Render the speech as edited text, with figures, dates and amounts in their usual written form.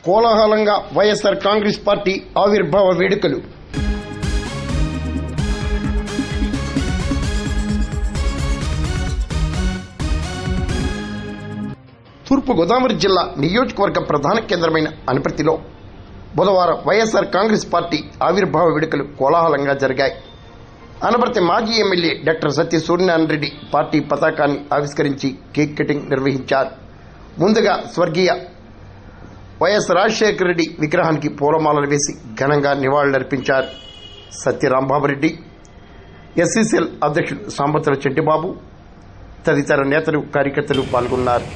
కోలాహలంగా వైఎస్ఆర్ కాంగ్రెస్ పార్టీ ఆవిర్భావ వేడుకలు. తూర్పుగోదావరి జిల్లా నియోజకవర్గ ప్రధాన కేంద్రమైన అనపర్తిలో బుధవారం వైఎస్ఆర్ కాంగ్రెస్ పార్టీ ఆవిర్భావ వేడుకలు కోలాహలంగా జరిగాయి. అనపర్తి మాజీ ఎమ్మెల్యే డాక్టర్ సత్య సూర్యనారాయణ రెడ్డి పార్టీ పతాకాన్ని ఆవిష్కరించి కేక్ కటింగ్ నిర్వహించారు. ముందుగా స్వర్గీయ వైఎస్ రాజశేఖర రెడ్డి విగ్రహానికి పూలమాలలు వేసి ఘనంగా నివాళులర్పించారు. సత్యరాంబాబురెడ్డి, ఎస్సీసీఎల్ అధ్యక్షుడు సాంబతుల చెట్టిబాబు తదితర నేతలు, కార్యకర్తలు పాల్గొన్నారు.